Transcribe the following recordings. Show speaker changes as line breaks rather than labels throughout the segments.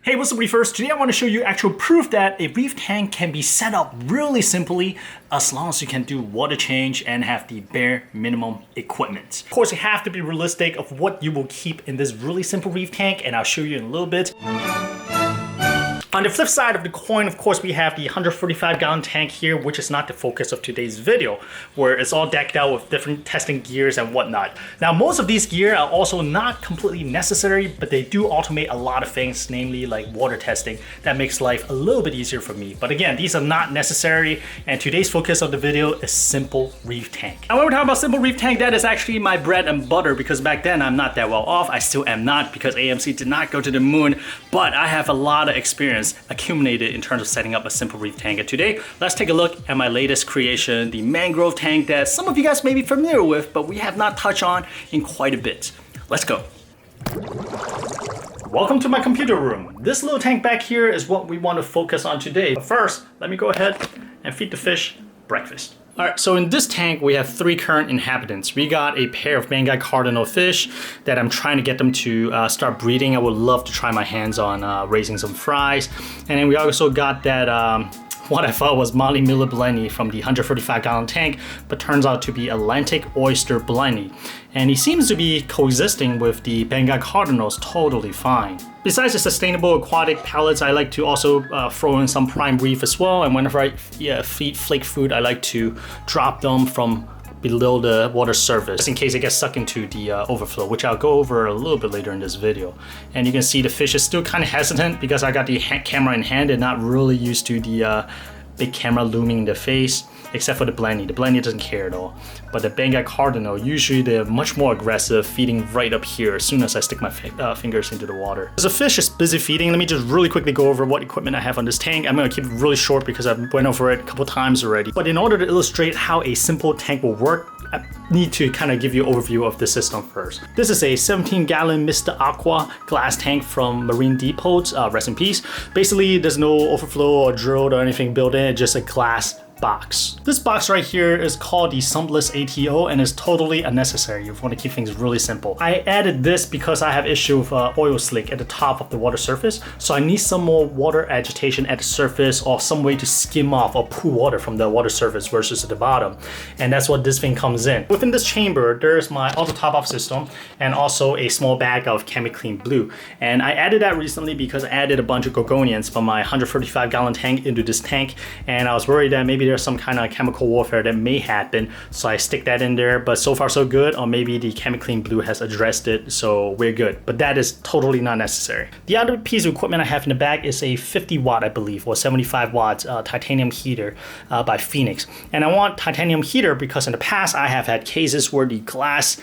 Hey, what's up Reefers? Today I want to show you actual proof that a reef tank can be set up really simply as long as you can do water change and have the bare minimum equipment. Of course, you have to be realistic of what you will keep in this really simple reef tank, and I'll show you in a little bit. On the flip side of the coin, of course, we have the 145-gallon tank here, which is not the focus of today's video, where it's all decked out with different testing gears and whatnot. Now, most of these gear are also not completely necessary, but they do automate a lot of things, namely like water testing, that makes life a little bit easier for me. But again, these are not necessary, and today's focus of the video is simple reef tank. And when we're talking about simple reef tank, that is actually my bread and butter, because back then I'm not that well off. I still am not, because AMC did not go to the moon, but I have a lot of experience accumulated in terms of setting up a simple reef tank. And today, let's take a look at my latest creation, the Mangrove tank that some of you guys may be familiar with, but we have not touched on in quite a bit. Let's go. Welcome to my computer room. This little tank back here is what we want to focus on today. But first, let me go ahead and feed the fish breakfast. All right, so in this tank, we have 3 current inhabitants. We got a pair of Bangaii Cardinalfish that I'm trying to get them to start breeding. I would love to try my hands on raising some fries. And then we also got that, what I thought was Molly Miller Blenny from the 135-gallon tank, but turns out to be Atlantic Oyster Blenny. And he seems to be coexisting with the Bangaii Cardinals totally fine. Besides the sustainable aquatic pellets, I like to also throw in some prime reef as well. And whenever I feed flake food, I like to drop them from below the water surface, just in case it gets sucked into the overflow, which I'll go over a little bit later in this video. And you can see the fish is still kind of hesitant because I got the camera in hand and not really used to the big camera looming in the face, except for the Blenny. The Blenny doesn't care at all. But the Bangaii Cardinal, usually they're much more aggressive, feeding right up here as soon as I stick my fingers into the water. As the fish is busy feeding, let me just really quickly go over what equipment I have on this tank. I'm gonna keep it really short because I've went over it a couple times already. But in order to illustrate how a simple tank will work, I need to kind of give you an overview of the system first. This is a 17-gallon Mr. Aqua glass tank from Marine Depots, rest in peace. Basically, there's no overflow or drilled or anything built in, just a glass box. This box right here is called the Sumpless ATO and is totally unnecessary. You want to keep things really simple. I added this because I have issue with oil slick at the top of the water surface, so I need some more water agitation at the surface or some way to skim off or pull water from the water surface versus at the bottom, and that's what this thing comes in. Within this chamber, there's my Auto-topoff system and also a small bag of Chemi-Clean Blue, and I added that recently because I added a bunch of gorgonians from my 135-gallon tank into this tank, and I was worried that maybe there's some kind of chemical warfare that may happen, so I stick that in there. But so far so good, or maybe the Chemi-Clean Blue has addressed it, so we're good. But that is totally not necessary. The other piece of equipment I have in the back is a 50 watt, I believe, or 75 watts titanium heater by Finnex. And I want titanium heater because in the past I have had cases where the glass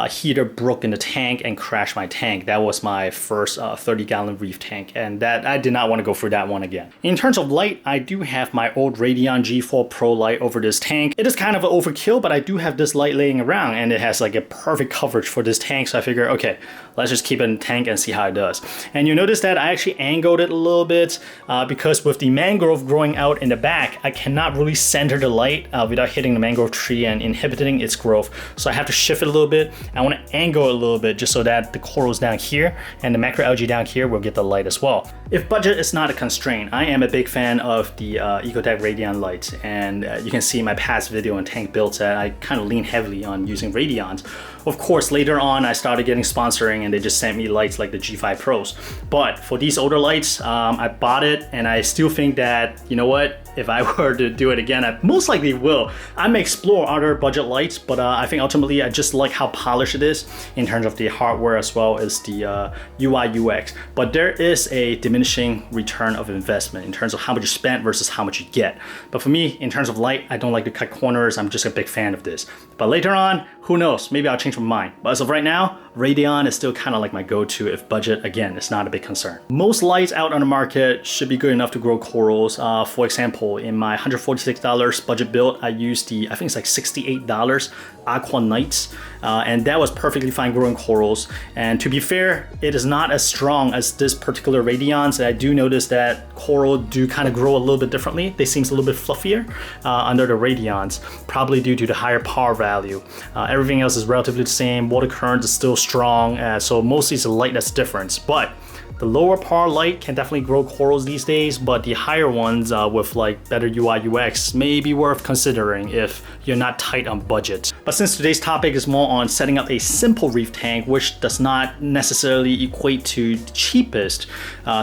heater broke in the tank and crashed my tank. That was my first 30-gallon reef tank, and that I did not want to go through that one again. In terms of light, I do have my old Radion G4 Pro light over this tank. It is kind of an overkill, but I do have this light laying around and it has like a perfect coverage for this tank, so I figure, okay, let's just keep it in the tank and see how it does. And you notice that I actually angled it a little bit because with the mangrove growing out in the back, I cannot really center the light without hitting the mangrove tree and inhibiting its growth. So I have to shift it a little bit. I want to angle it a little bit just so that the corals down here and the macroalgae down here will get the light as well. If budget is not a constraint, I am a big fan of the Ecotech Radion lights, and you can see in my past video on tank builds that I kind of lean heavily on using Radions. Of course, later on I started getting sponsoring and they just sent me lights like the G5 Pros. But for these older lights, I bought it, and I still think that, you know what, if I were to do it again, I most likely will. I may explore other budget lights, but I think ultimately I just like how polished it is in terms of the hardware as well as the UI UX. But there is a diminishing return of investment in terms of how much you spent versus how much you get. But for me, in terms of light, I don't like to cut corners. I'm just a big fan of this. But later on, who knows, maybe I'll change my mind. But as of right now, Radion is still kind of like my go-to if budget, again, is not a big concern. Most lights out on the market should be good enough to grow corals. For example, in my $146 budget build, I used the, I think it's like $68 Aqua Nights, and that was perfectly fine growing corals. And to be fair, it is not as strong as this particular Radion, so I do notice that coral do kind of grow a little bit differently. They seem a little bit fluffier under the Radions, probably due to the higher power value. Everything else is relatively the same. Water current is still strong, so mostly it's the light that's different. But The lower par light can definitely grow corals these days, but the higher ones with like better UI UX may be worth considering if you're not tight on budget. But since today's topic is more on setting up a simple reef tank, which does not necessarily equate to the cheapest,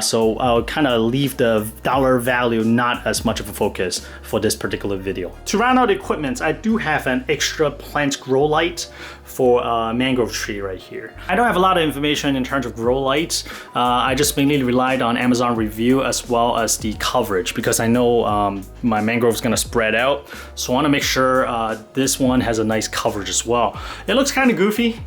so I'll kind of leave the dollar value not as much of a focus for this particular video. To round out equipment, I do have an extra plant grow light for a mangrove tree right here. I don't have a lot of information in terms of grow lights. I just mainly relied on Amazon review as well as the coverage because I know my mangrove is gonna spread out. So I wanna make sure this one has a nice coverage as well. It looks kind of goofy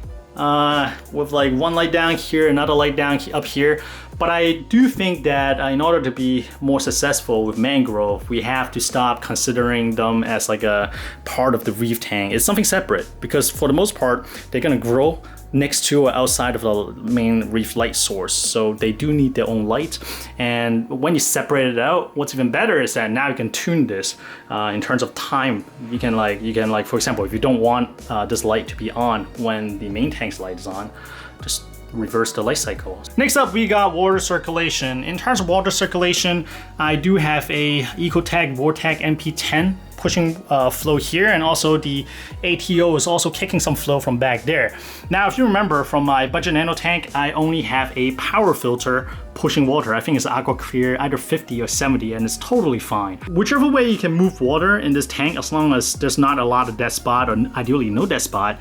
with like one light down here, another light down up here. But I do think that in order to be more successful with mangrove, we have to stop considering them as like a part of the reef tank. It's something separate because for the most part, they're gonna grow next to or outside of the main reef light source. So they do need their own light. And when you separate it out, what's even better is that now you can tune this in terms of time. You can like, for example, if you don't want this light to be on when the main tank's light is on, just reverse the life cycle. Next up, we got water circulation. In terms of water circulation, I do have a Ecotech Vortech MP10 pushing flow here, and also the ATO is also kicking some flow from back there. Now, if you remember from my budget nano tank, I only have a power filter pushing water. I think it's Aqua Clear, either 50 or 70, and it's totally fine. Whichever way you can move water in this tank, as long as there's not a lot of dead spot, or ideally no dead spot,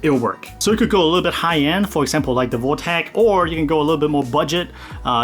it'll work. So you could go a little bit high end, for example, like the Vortech, or you can go a little bit more budget,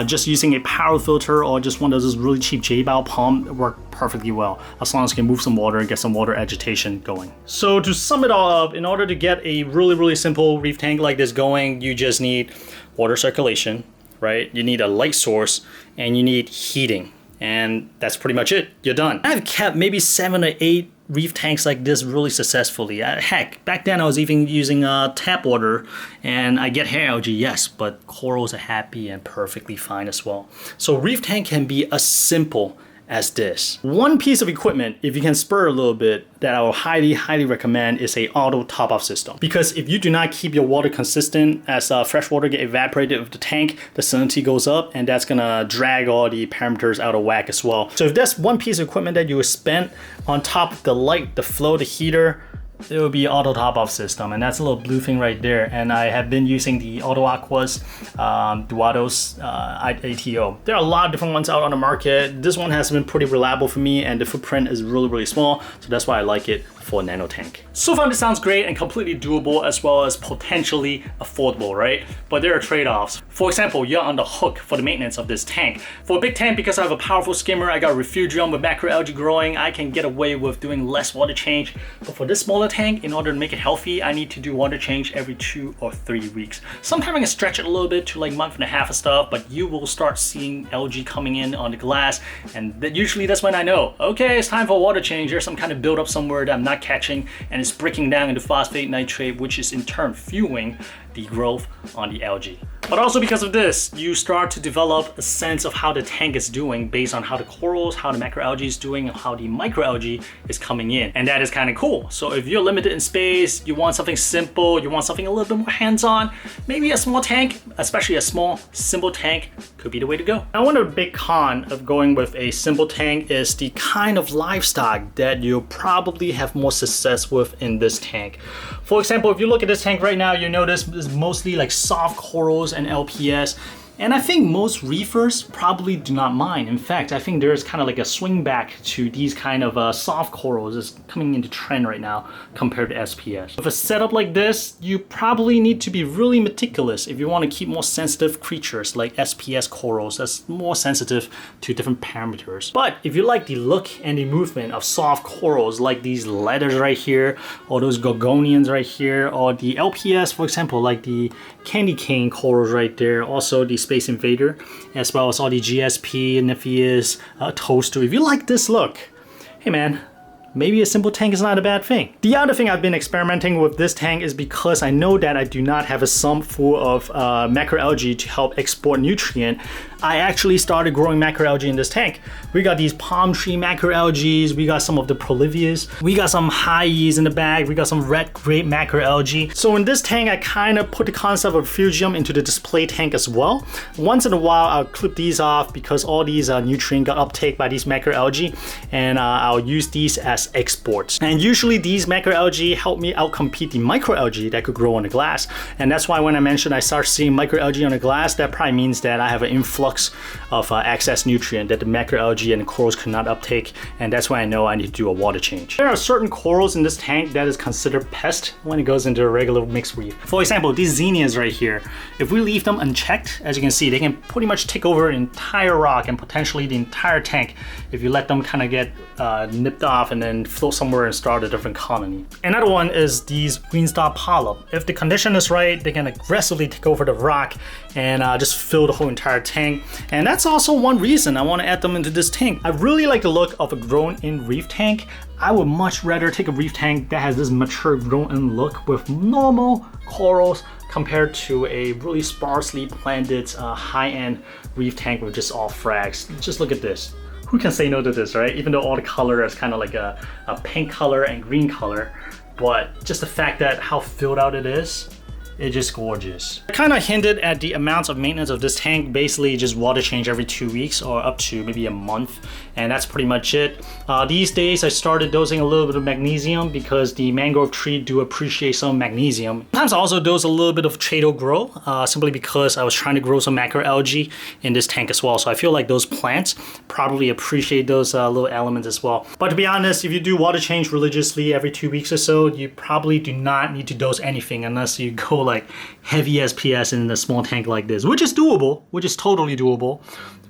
just using a power filter or just one of those really cheap J-Bow pump work perfectly well, as long as you can move some water and get some water agitation going. So to sum it all up, in order to get a really simple reef tank like this going, you just need water circulation, right? You need a light source and you need heating. And that's pretty much it. You're done. I've kept maybe 7 or 8 reef tanks like this really successfully. Heck, back then I was even using tap water and I get hair algae, yes, but corals are happy and perfectly fine as well. So reef tank can be as simple as this. One piece of equipment, if you can spur a little bit, that I will highly recommend is a auto-topoff system. Because if you do not keep your water consistent, as fresh water get evaporated with the tank, the salinity goes up and that's gonna drag all the parameters out of whack as well. So if that's one piece of equipment that you would spend on top of the light, the flow, the heater, it will be auto-topoff system, and that's a little blue thing right there. And I have been using the Auto Aqua's Duetto's ATO. There are a lot of different ones out on the market. This one has been pretty reliable for me, and the footprint is really small, so that's why I like it for a nano tank. So far this sounds great and completely doable as well as potentially affordable, right? But there are trade-offs. For example, you're on the hook for the maintenance of this tank. For a big tank, because I have a powerful skimmer, I got refugium with macroalgae growing, I can get away with doing less water change. But for this smaller tank, in order to make it healthy, I need to do water change every 2 or 3 weeks. Sometimes I can stretch it a little bit to like month and a half of stuff, but you will start seeing algae coming in on the glass, and usually that's when I know, okay, it's time for a water change. There's some kind of buildup somewhere that I'm not catching, and it's breaking down into phosphate nitrate, which is in turn fueling the growth on the algae. But also because of this, you start to develop a sense of how the tank is doing based on how the corals, how the macroalgae is doing, and how the microalgae is coming in. And that is kind of cool. So if you're limited in space, you want something simple, you want something a little bit more hands-on, maybe a small tank, especially a small, simple tank, could be the way to go. Now, one of the big cons of going with a simple tank is the kind of livestock that you'll probably have more success with in this tank. For example, if you look at this tank right now, you notice it's mostly like soft corals and LPS. And I think most reefers probably do not mind. In fact, I think there's kind of like a swing back to these kind of soft corals is coming into trend right now compared to SPS. With a setup like this, you probably need to be really meticulous if you want to keep more sensitive creatures like SPS corals that's more sensitive to different parameters. But if you like the look and the movement of soft corals like these letters right here, or those gorgonians right here, or the LPS, for example, like the candy cane corals right there, also the Space Invader, as well as all the GSP, Nipheus, Toaster. If you like this look, hey man, maybe a simple tank is not a bad thing. The other thing I've been experimenting with this tank is because I know that I do not have a sump full of macroalgae to help export nutrient. I actually started growing macroalgae in this tank. We got these palm tree macroalgae, we got some of the Prolivias, we got some Hyes in the bag, we got some red grape macroalgae. So in this tank, I kind of put the concept of refugium into the display tank as well. Once in a while, I'll clip these off because all these nutrients got uptake by these macroalgae, and I'll use these as exports. And usually these macroalgae help me outcompete the microalgae that could grow on the glass. And that's why when I mentioned I start seeing microalgae on the glass, that probably means that I have an influx of excess nutrient that the macroalgae and the corals could not uptake, and that's why I know I need to do a water change. There are certain corals in this tank that is considered pest when it goes into a regular mixed reef. For example, these zinnias right here, if we leave them unchecked, as you can see, they can pretty much take over an entire rock and potentially the entire tank if you let them kind of get nipped off and then float somewhere and start a different colony. Another one is these green star polyp. If the condition is right, they can aggressively take over the rock and just fill the whole entire tank. And that's also one reason I want to add them into this tank. I really like the look of a grown-in reef tank. I would much rather take a reef tank that has this mature grown-in look with normal corals compared to a really sparsely planted high-end reef tank with just all frags. Just look at this. Who can say no to this, right? Even though all the color is kind of like a pink color and green color, but just the fact that how filled out it is, it's just gorgeous. I kind of hinted at the amounts of maintenance of this tank, basically just water change every 2 weeks or up to maybe a month, and that's pretty much it. These days I started dosing a little bit of magnesium because the mangrove tree do appreciate some magnesium. Sometimes I also dose a little bit of Chaeto Grow, simply because I was trying to grow some macroalgae in this tank as well, so I feel like those plants probably appreciate those little elements as well. But to be honest, if you do water change religiously every 2 weeks or so, you probably do not need to dose anything unless you go like heavy SPS in a small tank like this, which is doable, which is totally doable,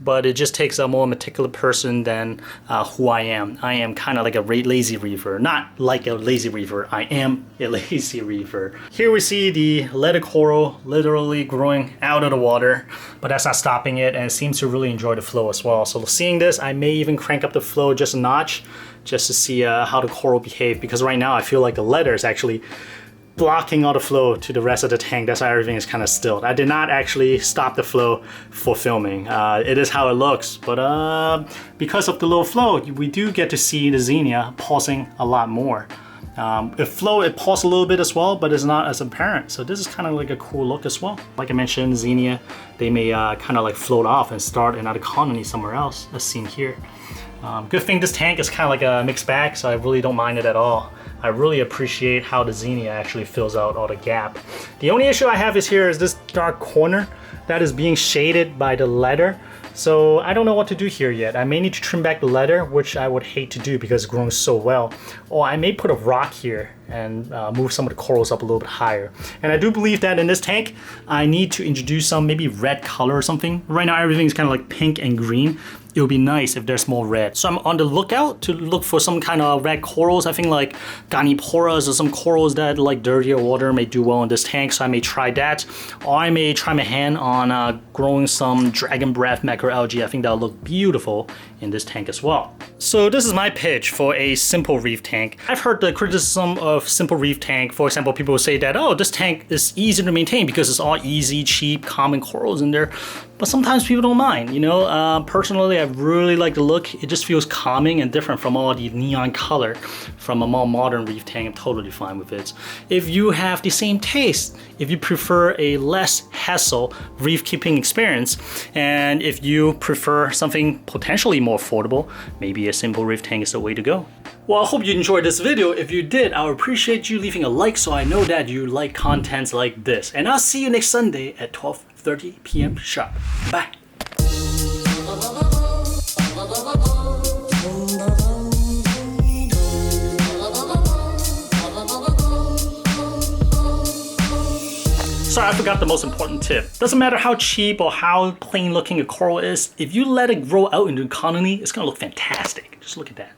but it just takes a more meticulous person than who I am. I am kind of like a lazy reefer, not like a lazy reefer, I am a lazy reefer. Here we see the leaded coral literally growing out of the water, but that's not stopping it, and it seems to really enjoy the flow as well. So seeing this, I may even crank up the flow just a notch just to see how the coral behave, because right now I feel like the leader is actually blocking all the flow to the rest of the tank. That's why everything is kind of stilled. I did not actually stop the flow for filming. It is how it looks, but because of the low flow, we do get to see the zinnia pulsing a lot more. It pulses a little bit as well, but it's not as apparent. So this is kind of like a cool look as well. Like I mentioned, zinnia, they may kind of like float off and start another colony somewhere else, as seen here. Good thing this tank is kind of like a mixed bag, so I really don't mind it at all. I really appreciate how the zinnia actually fills out all the gap. The only issue I have is this dark corner that is being shaded by the leather. So I don't know what to do here yet. I may need to trim back the leather, which I would hate to do because it's growing so well. Or I may put a rock here and move some of the corals up a little bit higher. And I do believe that in this tank, I need to introduce some maybe red color or something. Right now everything is kind of like pink and green. It would be nice if there's more red. So I'm on the lookout to look for some kind of red corals. I think like Goniporas or some corals that like dirtier water may do well in this tank, so I may try that. Or I may try my hand on growing some dragon breath macroalgae. I think that'll look beautiful in this tank as well. So this is my pitch for a simple reef tank. I've heard the criticism of simple reef tank. For example, people say that, oh, this tank is easy to maintain because it's all easy, cheap, common corals in there. But sometimes people don't mind, you know. Personally, I really like the look. It just feels calming and different from all the neon color from a more modern reef tank. I'm totally fine with it. If you have the same taste, if you prefer a less hassle reef keeping experience, and if you prefer something potentially more affordable, maybe a simple reef tank is the way to go. Well, I hope you enjoyed this video. If you did, I would appreciate you leaving a like so I know that you like contents like this. And I'll see you next Sunday at 12:30 p.m. sharp. Bye. Sorry, I forgot the most important tip. Doesn't matter how cheap or how plain looking a coral is, if you let it grow out into a colony, it's gonna look fantastic. Just look at that.